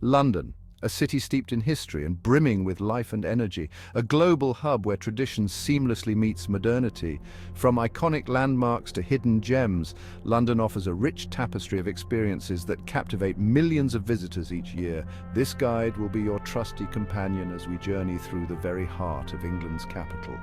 London, a city steeped in history and brimming with life and energy, a global hub where tradition seamlessly meets modernity. From iconic landmarks to hidden gems, London offers a rich tapestry of experiences that captivate millions of visitors each year. This guide will be your trusty companion as we journey through the very heart of England's capital.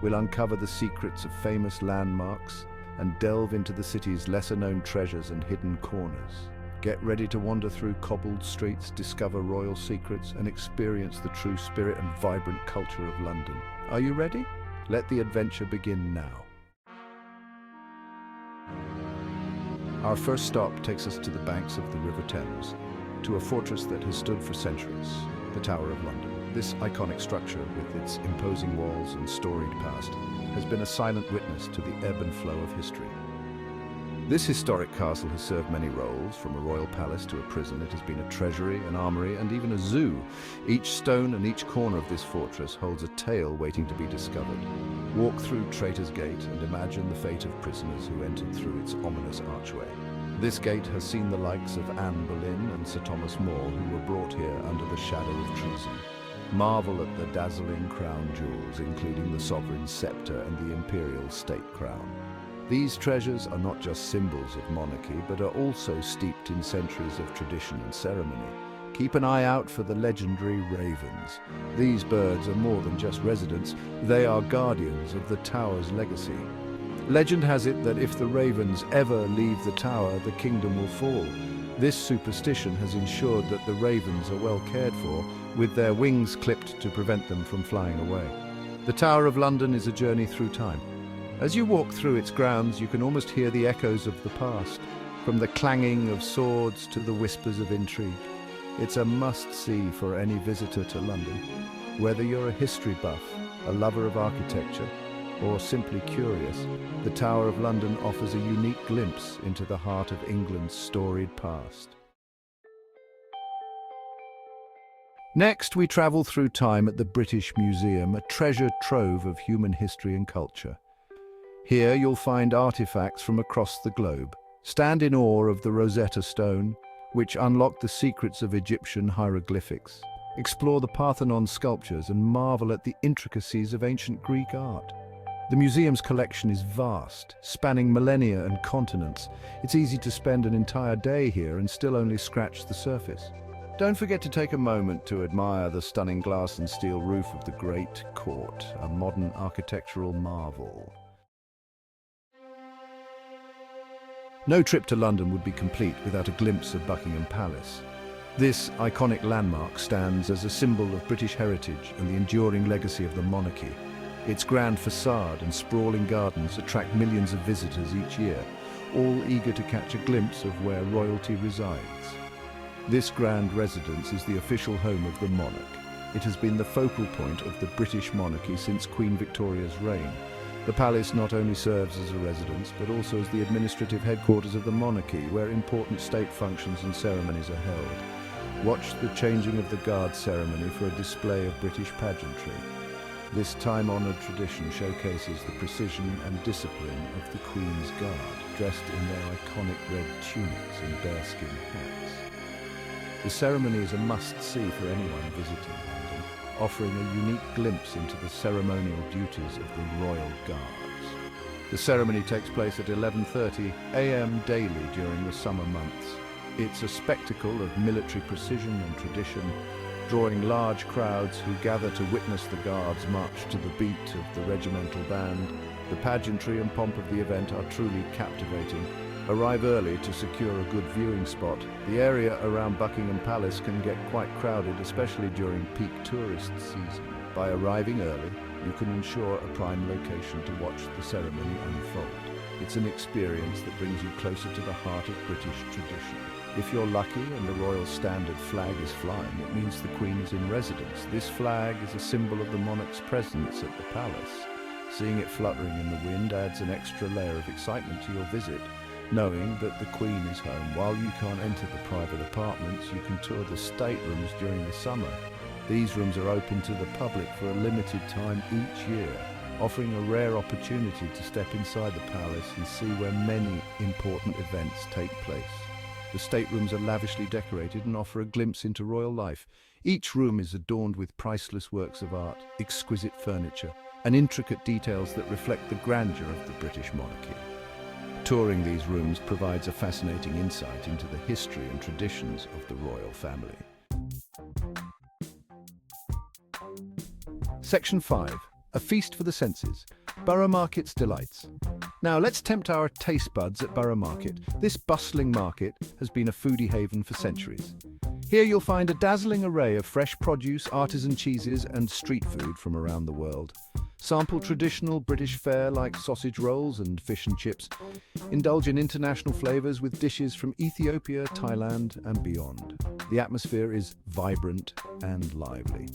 We'll uncover the secrets of famous landmarks and delve into the city's lesser-known treasures and hidden corners. Get ready to wander through cobbled streets, discover royal secrets, and experience the true spirit and vibrant culture of London. Are you ready? Let the adventure begin now. Our first stop takes us to the banks of the River Thames, to a fortress that has stood for centuries, the Tower of London. This iconic structure, with its imposing walls and storied past, has been a silent witness to the ebb and flow of history. This historic castle has served many roles, from a royal palace to a prison. It has been a treasury, an armory, and even a zoo. Each stone and each corner of this fortress holds a tale waiting to be discovered. Walk through Traitor's Gate and imagine the fate of prisoners who entered through its ominous archway. This gate has seen the likes of Anne Boleyn and Sir Thomas More, who were brought here under the shadow of treason. Marvel at the dazzling crown jewels, including the sovereign's scepter and the imperial state crown. These treasures are not just symbols of monarchy, but are also steeped in centuries of tradition and ceremony. Keep an eye out for the legendary ravens. These birds are more than just residents, they are guardians of the tower's legacy. Legend has it that if the ravens ever leave the tower, the kingdom will fall. This superstition has ensured that the ravens are well cared for, with their wings clipped to prevent them from flying away. The Tower of London is a journey through time. As you walk through its grounds, you can almost hear the echoes of the past, from the clanging of swords to the whispers of intrigue. It's a must-see for any visitor to London. Whether you're a history buff, a lover of architecture, or simply curious, the Tower of London offers a unique glimpse into the heart of England's storied past. Next, we travel through time at the British Museum, a treasure trove of human history and culture. Here you'll find artifacts from across the globe. Stand in awe of the Rosetta Stone, which unlocked the secrets of Egyptian hieroglyphics. Explore the Parthenon sculptures and marvel at the intricacies of ancient Greek art. The museum's collection is vast, spanning millennia and continents. It's easy to spend an entire day here and still only scratch the surface. Don't forget to take a moment to admire the stunning glass and steel roof of the Great Court, a modern architectural marvel. No trip to London would be complete without a glimpse of Buckingham Palace. This iconic landmark stands as a symbol of British heritage and the enduring legacy of the monarchy. Its grand facade and sprawling gardens attract millions of visitors each year, all eager to catch a glimpse of where royalty resides. This grand residence is the official home of the monarch. It has been the focal point of the British monarchy since Queen Victoria's reign. The palace not only serves as a residence, but also as the administrative headquarters of the monarchy, where important state functions and ceremonies are held. Watch the changing of the guard ceremony for a display of British pageantry. This time-honoured tradition showcases the precision and discipline of the Queen's Guard, dressed in their iconic red tunics and bearskin hats. The ceremony is a must-see for anyone visiting London, offering a unique glimpse into the ceremonial duties of the Royal Guards. The ceremony takes place at 11:30 a.m. daily during the summer months. It's a spectacle of military precision and tradition, drawing large crowds who gather to witness the Guards march to the beat of the regimental band. The pageantry and pomp of the event are truly captivating. Arrive early to secure a good viewing spot. The area around Buckingham Palace can get quite crowded, especially during peak tourist season. By arriving early, you can ensure a prime location to watch the ceremony unfold. It's an experience that brings you closer to the heart of British tradition. If you're lucky and the Royal Standard flag is flying, it means the Queen is in residence. This flag is a symbol of the monarch's presence at the palace. Seeing it fluttering in the wind adds an extra layer of excitement to your visit. Knowing that the Queen is home, while you can't enter the private apartments, you can tour the staterooms during the summer. These rooms are open to the public for a limited time each year, offering a rare opportunity to step inside the palace and see where many important events take place. The staterooms are lavishly decorated and offer a glimpse into royal life. Each room is adorned with priceless works of art, exquisite furniture, and intricate details that reflect the grandeur of the British monarchy. Touring these rooms provides a fascinating insight into the history and traditions of the royal family. Section 5. A feast for the senses. Borough Market's delights. Now let's tempt our taste buds at Borough Market. This bustling market has been a foodie haven for centuries. Here you'll find a dazzling array of fresh produce, artisan cheeses, and street food from around the world. Sample traditional British fare like sausage rolls and fish and chips. Indulge in international flavors with dishes from Ethiopia, Thailand, and beyond. The atmosphere is vibrant and lively.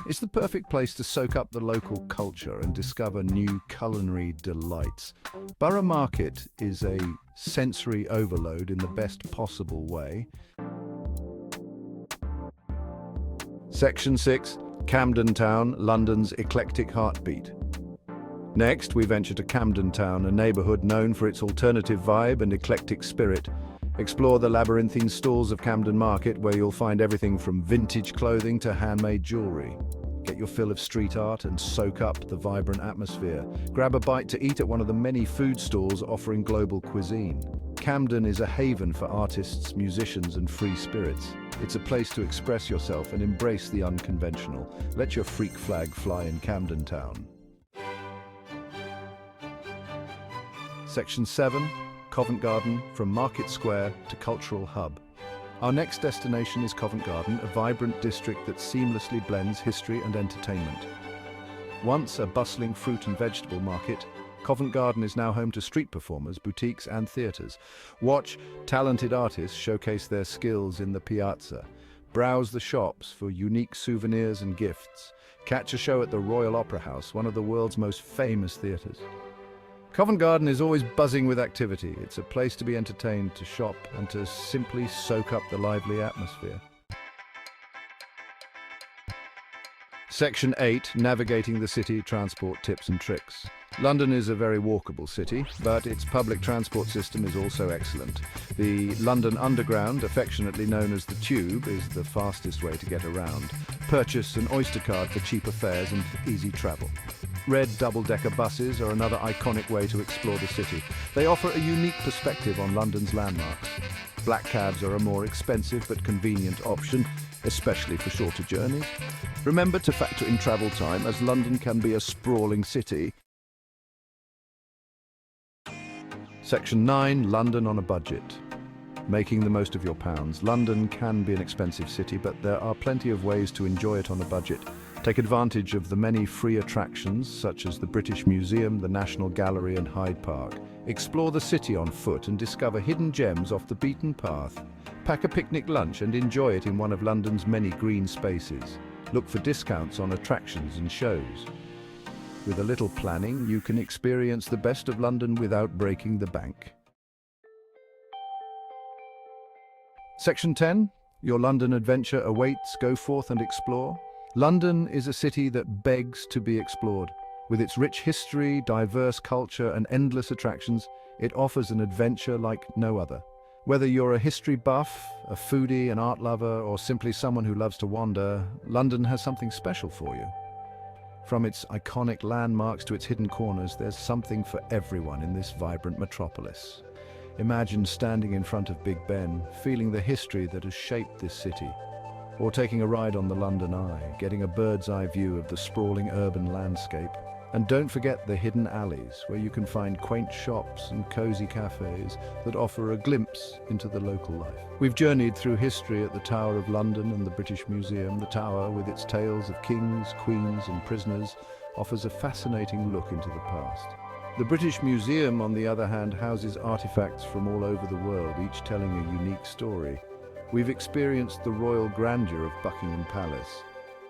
It's the perfect place to soak up the local culture and discover new culinary delights. Borough Market is a sensory overload in the best possible way. Section 6. Camden Town, London's eclectic heartbeat. Next, we venture to Camden Town, a neighbourhood known for its alternative vibe and eclectic spirit. Explore the labyrinthine stalls of Camden Market, where you'll find everything from vintage clothing to handmade jewellery. Get your fill of street art and soak up the vibrant atmosphere. Grab a bite to eat at one of the many food stalls offering global cuisine. Camden is a haven for artists, musicians, and free spirits. It's a place to express yourself and embrace the unconventional. Let your freak flag fly in Camden Town. Section 7. Covent Garden, from Market Square to cultural hub. Our next destination is Covent Garden, a vibrant district that seamlessly blends history and entertainment. Once a bustling fruit and vegetable market, Covent Garden is now home to street performers, boutiques, and theatres. Watch talented artists showcase their skills in the piazza. Browse the shops for unique souvenirs and gifts. Catch a show at the Royal Opera House, one of the world's most famous theatres. Covent Garden is always buzzing with activity. It's a place to be entertained, to shop, and to simply soak up the lively atmosphere. Section 8. Navigating the city, transport tips and tricks. London is a very walkable city, but its public transport system is also excellent. The London Underground, affectionately known as the Tube, is the fastest way to get around. Purchase an Oyster card for cheaper fares and easy travel. Red double-decker buses are another iconic way to explore the city. They offer a unique perspective on London's landmarks. Black cabs are a more expensive but convenient option, especially for shorter journeys. Remember to factor in travel time, as London can be a sprawling city. Section 9. London on a budget. Making the most of your pounds. London can be an expensive city, but there are plenty of ways to enjoy it on a budget. Take advantage of the many free attractions, such as the British Museum, the National Gallery, and Hyde Park. Explore the city on foot and discover hidden gems off the beaten path. Pack a picnic lunch and enjoy it in one of London's many green spaces. Look for discounts on attractions and shows. With a little planning, you can experience the best of London without breaking the bank. Section 10. Your London adventure awaits. Go forth and explore. London is a city that begs to be explored. With its rich history, diverse culture, and endless attractions, it offers an adventure like no other. Whether you're a history buff, a foodie, an art lover, or simply someone who loves to wander, London has something special for you. From its iconic landmarks to its hidden corners, there's something for everyone in this vibrant metropolis. Imagine standing in front of Big Ben, feeling the history that has shaped this city. Or taking a ride on the London Eye, getting a bird's eye view of the sprawling urban landscape. And don't forget the hidden alleys, where you can find quaint shops and cozy cafes that offer a glimpse into the local life. We've journeyed through history at the Tower of London and the British Museum. The Tower, with its tales of kings, queens, and prisoners, offers a fascinating look into the past. The British Museum, on the other hand, houses artifacts from all over the world, each telling a unique story. We've experienced the royal grandeur of Buckingham Palace.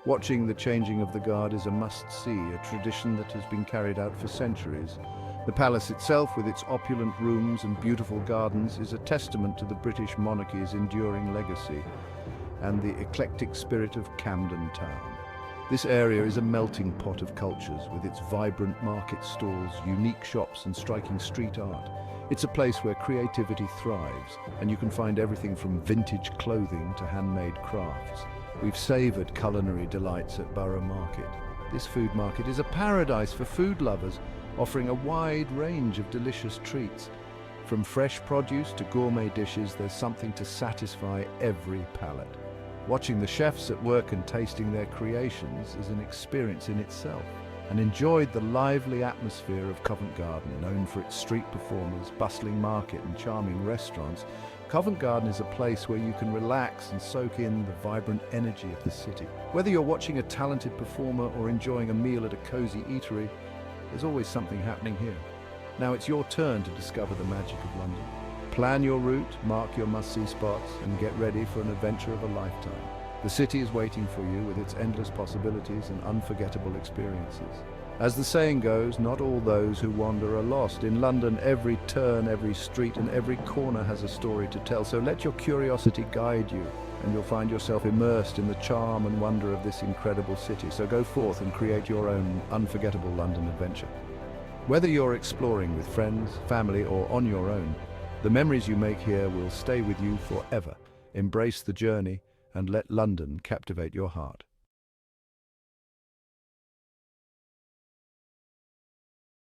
Watching the changing of the guard is a must-see, a tradition that has been carried out for centuries. The palace itself, with its opulent rooms and beautiful gardens, is a testament to the British monarchy's enduring legacy and the eclectic spirit of Camden Town. This area is a melting pot of cultures, with its vibrant market stalls, unique shops, and striking street art. It's a place where creativity thrives, and you can find everything from vintage clothing to handmade crafts. We've savoured culinary delights at Borough Market. This food market is a paradise for food lovers, offering a wide range of delicious treats. From fresh produce to gourmet dishes, there's something to satisfy every palate. Watching the chefs at work and tasting their creations is an experience in itself. And enjoyed the lively atmosphere of Covent Garden, known for its street performers, bustling market and charming restaurants. Covent Garden is a place where you can relax and soak in the vibrant energy of the city. Whether you're watching a talented performer or enjoying a meal at a cozy eatery, there's always something happening here. Now it's your turn to discover the magic of London. Plan your route, mark your must-see spots, and get ready for an adventure of a lifetime. The city is waiting for you with its endless possibilities and unforgettable experiences. As the saying goes, not all those who wander are lost. In London, every turn, every street, and every corner has a story to tell. So let your curiosity guide you, and you'll find yourself immersed in the charm and wonder of this incredible city. So go forth and create your own unforgettable London adventure. Whether you're exploring with friends, family, or on your own, the memories you make here will stay with you forever. Embrace the journey and let London captivate your heart.